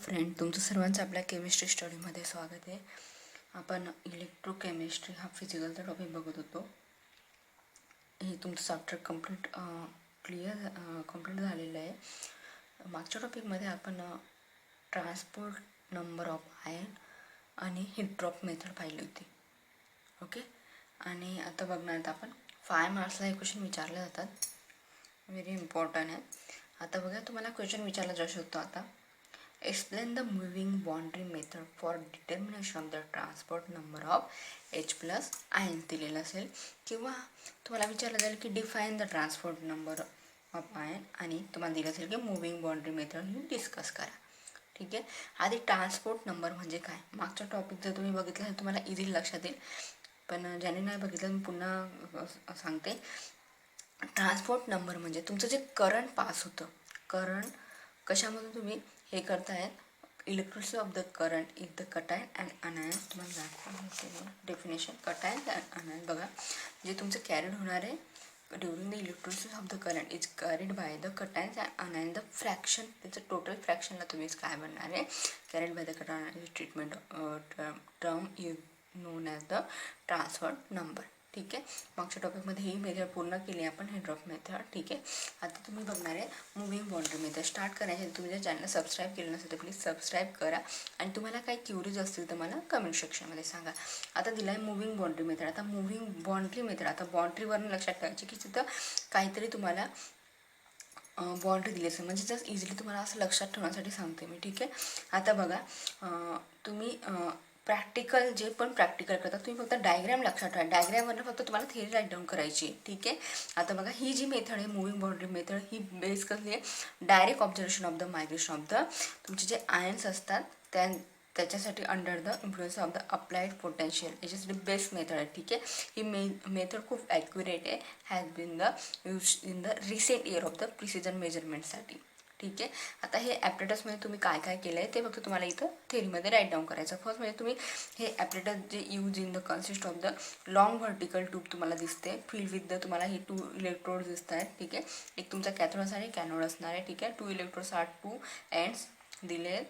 Friend, तुमचं सर्वांचं आपल्या केमिस्ट्री स्टडीमध्ये स्वागत आहे. आपण इलेक्ट्रोकेमिस्ट्री हा फिजिकलचा टॉपिक बघत होतो. हे तुमचं सॉफ्टवेअर कंप्लीट झालेलं आहे. मागच्या टॉपिकमध्ये आपण ट्रान्सपोर्ट नंबर ऑफ आयन आणि हीट ड्रॉप मेथड पाहिली होती. ओके, आणि आता बघणार आपण 5 मार्क्सला हे क्वेश्चन विचारले जातात. व्हेरी इम्पॉर्टंट आहे. आता बघा, तुम्हाला क्वेश्चन विचारला जाऊ शकतो. आता explain the moving boundary method for determination of the transport number of H plus ion दिलेलं असेल, किंवा तुम्हाला विचारलं जाईल की define the transport number of ion आणि तुम्हाला दिलं असेल की मुव्हिंग बाउंड्री मेथड ही डिस्कस करा. ठीक आहे. आधी ट्रान्सपोर्ट नंबर म्हणजे काय, मागच्या टॉपिक जर तुम्ही बघितलं तर तुम्हाला इझिली लक्षात येईल, पण ज्याने नाही बघितलं मी पुन्हा सांगते. ट्रान्सपोर्ट नंबर म्हणजे तुमचं जे करंट पास होतं, करंट कशामधून तुम्ही हे करताय, electricity of the current is the cation and अनायन. तुम्हाला दाखवा डेफिनेशन कटायन अँड अनायन. बघा, जे तुमचं कॅरीड होणार आहे during the electricity of the current is carried by the cations and anion. The fraction, त्याचं टोटल फ्रॅक्शनला तुम्ही काय बनणार आहे, carried by the cation treatment term is known as the transport number. ठीक आहे. मागच्या टॉपिकमध्ये ही मेथड पूर्ण केली आपण, हे ड्रॉप मेथड. ठीक आहे. आता तुम्ही बघणार आहे मुव्हिंग बाउंड्री मेथड. स्टार्ट करायचे तुम्ही जर चॅनल सबस्क्राईब केलं नसेल तर प्लीज सबस्क्राईब करा, आणि तुम्हाला काही क्युरीज असतील तर मला कमेंट सेक्शनमध्ये सांगा. आता दिला आहे मुव्हिंग बाउंड्री मेथड. आता मुव्हिंग बाउंड्री मेथड, आता बाउंड्रीवरून लक्षात ठेवायची की तिथं काहीतरी तुम्हाला बाउंड्री दिली असेल, म्हणजे जस्ट इझिली तुम्हाला असं लक्षात ठेवण्यासाठी सांगते मी. ठीक आहे. आता बघा, तुम्ही प्रॅक्टिकल जे पण प्रॅक्टिकल करतात तुम्ही फक्त डायग्रॅम लक्षात ठेवा. डायग्रॅमवरनं फक्त तुम्हाला थिअरी राईट डाऊन करायची. ठीक आहे. आता बघा, ही जी मेथड आहे मुव्हिंग बाउंड्री मेथड, ही बेस कसली आहे, direct observation of the migration of the तुमचे जे आयन्स असतात त्याच्यासाठी under the influence of the applied potential, याच्यासाठी बेस्ट मेथड आहे. ठीक आहे. ही मेथड खूप ॲक्युरेट आहे, has been the use in the recent year of the precision मेजरमेंटसाठी. ठीक आहे. आता हे ॲपरेटसमध्ये तुम्ही काय काय केलं आहे ते फक्त तुम्हाला इथं थेरीमध्ये राईट डाऊन करायचं. फर्स्ट म्हणजे तुम्ही हे ॲपरेटस जे use in the consist of the long vertical tube तुम्हाला दिसते, फिल विथ द तुम्हाला ही 2 इलेक्ट्रोड दिसत आहेत. ठीक आहे. एक तुमचा कॅथोड असणार आहे, कॅनोड असणार आहे. ठीक आहे. 2 इलेक्ट्रोड्स आर 2 एंड्स दिले.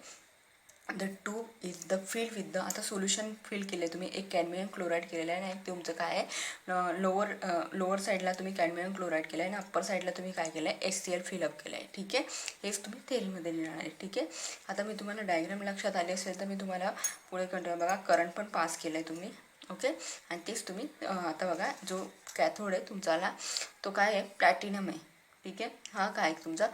The tube is the fill with the, आता सोल्युशन फिल केले तुम्ही, एक कॅडमियम क्लोराईड केलेलं आहे, आणि तुमचं काय आहे लोअर साईडला तुम्ही कॅडमियम क्लोराईड केलं आहे, आणि अप्पर साईडला तुम्ही काय केलं आहे HCl फिलअप केलं आहे. ठीक आहे. हेच तुम्ही थेरीमध्ये लिहिणार आहे. ठीक आहे. आता मी तुम्हाला डायग्राम लक्षात आले असेल तर मी तुम्हाला पुढे कंटिन्यू. बघा, करंट पण पास केलं आहे तुम्ही. ओके. आणि तेच तुम्ही आता बघा, जो कॅथोड आहे तुमचाला तो काय आहे, प्लॅटिनम आहे. ठीक आहे. हा काय तुमचा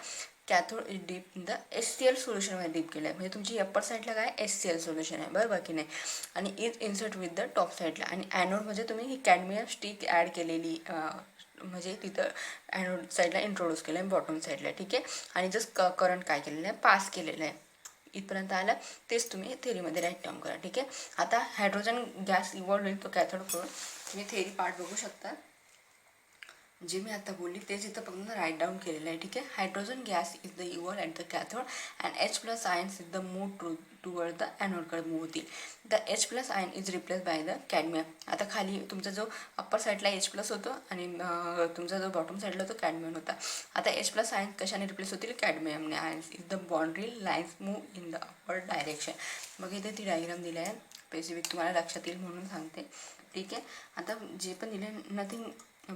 cathode is dip in the HCl सोल्युशनमध्ये डीप केलं आहे, म्हणजे तुमची अप्पर साईडला काय HCl सोल्युशन आहे, बरोबर की नाही, आणि is insert with the top साईडला. आणि ॲनोडमध्ये तुम्ही ही कॅडमियम स्टिक ॲड केलेली, म्हणजे तिथं ॲनोड साईडला इंट्रोड्यूस केलं आहे बॉटम साईडला. ठीक आहे. आणि जस्ट करंट काय केलेलं आहे, पास केलेलं आहे. इथपर्यंत आलं, तेच तुम्ही थेरीमध्ये राईट डाऊन करा. ठीक आहे. आता हायड्रोजन गॅस इव्हॉल्व होईल तो कॅथोड करून तुम्ही थेरी पार्ट बघू शकता. जे मी आता बोलली तेच इथं फक्त राईट डाऊन केलेलं आहे. ठीक आहे. Hydrogen gas is the evolve at the cathode and H+ ions is the move toward the ॲनोडकडे मूव होतील. The H+ ion is replace by the cadmium. आता खाली तुमचा जो अप्पर साईडला H+ होतो आणि तुमचा जो बॉटम साईडला तो कॅडमियम होता. आता H+ आयन कशाने रिप्लेस होतील, कॅडमियमने. Ions is the boundary lines move in the upward direction. मग इथे ती डायग्राम दिली आहे, स्पेसिफिक तुम्हाला लक्षात येईल म्हणून सांगते. ठीक आहे. आता जे पण दिले,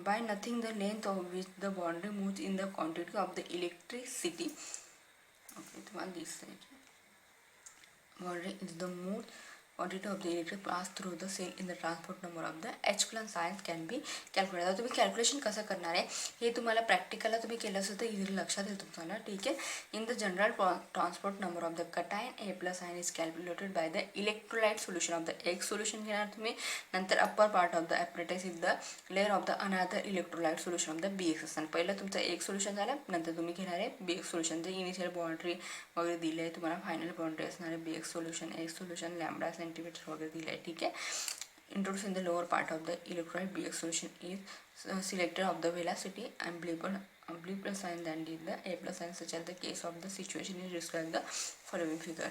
by nothing the length of which the boundary moves in the quantity of the electricity. Okay, तुम्हाला दिसतंय boundary is the move quantity of the electric pass through the cell in the transport number of the H+ ions can be calculated. आता तुम्ही calculation कसं करणार आहे हे तुम्हाला प्रॅक्टिकलला तुम्ही केलं असं तर इझिली लक्षात येईल तुम्हाला. ठीक आहे. In the general transport number of the cation A+ ion is calculated by the electrolyte solution of the एक सोल्युशन घेणार तुम्ही, नंतर upper part of the apparatus is the layer of the another electrolyte solution of the BX असणार. पहिलं तुमचं एक solution झालं, नंतर तुम्ही घेणार आहे BX सोल्युशन. जे इनिशियल बाउंड्री वगैरे दिले आहे तुम्हाला, फायनल बाउंड्री असणार आहे BX सोल्युशन, एक सोल्युशन लॅम्बडा सेंटीमीटर वगैरे दिलं आहे. ठीक आहे. Introduce in the lower part of the electrolyte BX solution is selected of the velocity and B+ sign than did the A+ sign such as the case of the situation is described the following figure.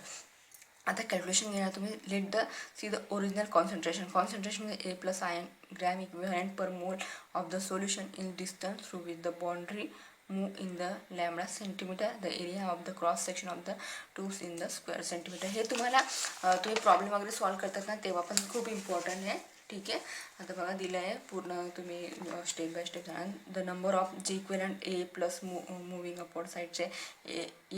आता calculation घेणार तुम्ही. Let the see the original concentration A+ ion gram equivalent per mole of the solution in distance through with the boundary move in the lambda centimeter, the area of the cross section of the tubes in the square centimeter. हे तुम्हाला तुम्ही problem वगैरे solve करतात ना तेव्हा पण खूप important आहे. ठीक आहे. आता बघा दिलं आहे पूर्ण, तुम्ही स्टेप बाय स्टेप जाणार. The number of g equivalent A plus moving upward साईडचे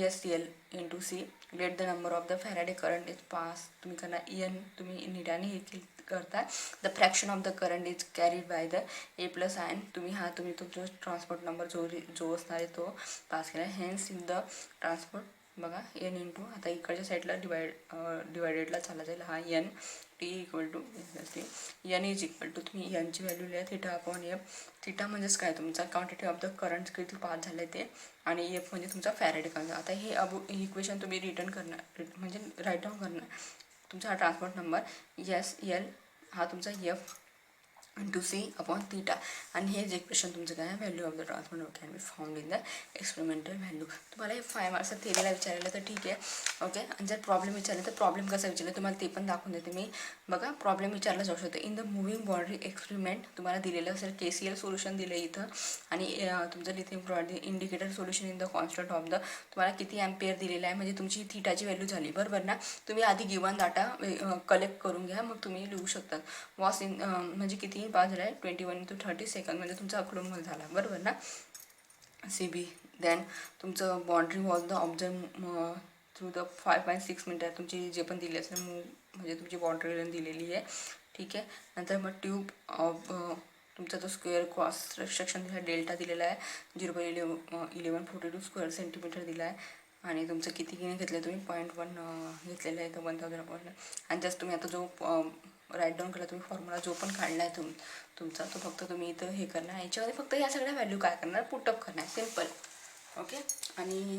S L into C. Let the number of the Faraday current is pass. तुम्ही करणार एन, तुम्ही नीटाने हे करता. The fraction of the current is carried by the A plus ion. तुम्ही तुमचा transport number जो असणार आहे तो पास केला. हेन्स इन द ट्रान्सपोर्ट बघा एन इंटू, आता इकडच्या साईडला डिवायडेडला चालला जाईल. हा n t equal to n is equal to, तुम्ही एनची व्हॅल्यू लिहा थिटा अपॉन एफ. थिटा म्हणजेच काय, तुमचा क्वांटिटी ऑफ द करंट किती पास झालं आहे ते, आणि एफ म्हणजे तुमचा फॅरेडे करंट. आता हे इक्वेशन तुम्ही रिटर्न करणार म्हणजे राईट डाऊन करणार. तुमचा हा ट्रान्सपोर्ट नंबर एस एल हा तुमचा f into c upon theta, आणि हे जे इक्वेशन तुमचं काय आहे, value of the transfer can be found in the experimental value. तुम्हाला हे 5 मार्क्सचा थेरीला विचारलं तर ठीक आहे. ओके. आणि जर प्रॉब्लेम विचारलं तर प्रॉब्लेम कसा विचारलं तुम्हाला ते पण दाखवून देते मी. बघा प्रॉब्लेम विचारला जाऊ शकतो. In the moving boundary experiment तुम्हाला दिलेलं असेल KCL सोल्युशन दिलं इथं, आणि तुमचं lithium provide indicator solution in the constant of the, तुम्हाला किती ॲम्पियर दिलेलं आहे म्हणजे तुमची थीटाची व्हॅल्यू झाली बरोबर ना. तुम्ही आधी गिवन डाटा कलेक्ट करून घ्या, मग तुम्ही लिहू शकता. वॉस इन म्हणजे किती पास झाला आहे 21 to 30 सेकंड म्हणजे तुमचा अक्लोमल झाला बरोबर ना. CB देन तुमचं boundary was the observe through the 5.6 मिनिटं तुमची जे पण दिली असेल म्हणजे तुमची बाउंड्री दिलेली आहे. ठीक आहे. नंतर मग ट्यूब ऑफ तुमचा तो स्क्वेअर क्रॉस सेक्शन दिला डेल्टा दिलेला आहे 0.1142 स्क्वेअर सेंटीमीटर दिला आहे, आणि तुमचं किती घेतलं तुम्ही 0.1 घेतलेलं आहे तर 1000 अपॉन. आणि जस्ट तुम्ही आता जो राईट डाऊन केला तुम्ही फॉर्म्युला जो पण काढला आहे तुमचा तो फक्त तुम्ही इथं हे करणार. याच्यामध्ये फक्त या सगळ्या व्हॅल्यू काय करणार, पुटअप करणार, सिम्पल. ओके. आणि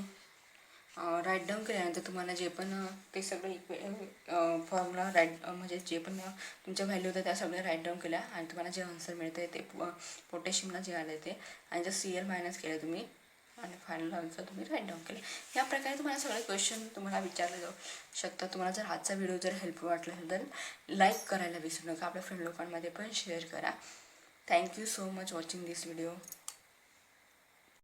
राईट डाऊन केल्यानंतर तुम्हाला जे पण ते सगळं फॉर्म्युला म्हणजे जे पण तुमच्या व्हॅल्यू होत्या त्या सगळ्या राईट डाऊन केल्या, आणि तुम्हाला जे आन्सर मिळतं आहे ते पोटॅशियमला जे आलं आहे ते, आणि जर CL मायनस केलं तुम्ही, आणि फायनल आन्सर तुम्ही राईट डाऊन केले. या प्रकारे तुम्हाला सगळे क्वेश्चन तुम्हाला विचारले जाऊ शकतात. तुम्हाला जर आजचा व्हिडिओ जर हेल्पफुल वाटला असेल तर लाईक करायला विसरू नका. आपल्या फ्रेंड लोकांमध्ये पण शेअर करा. थँक्यू सो मच वॉचिंग दिस व्हिडिओ.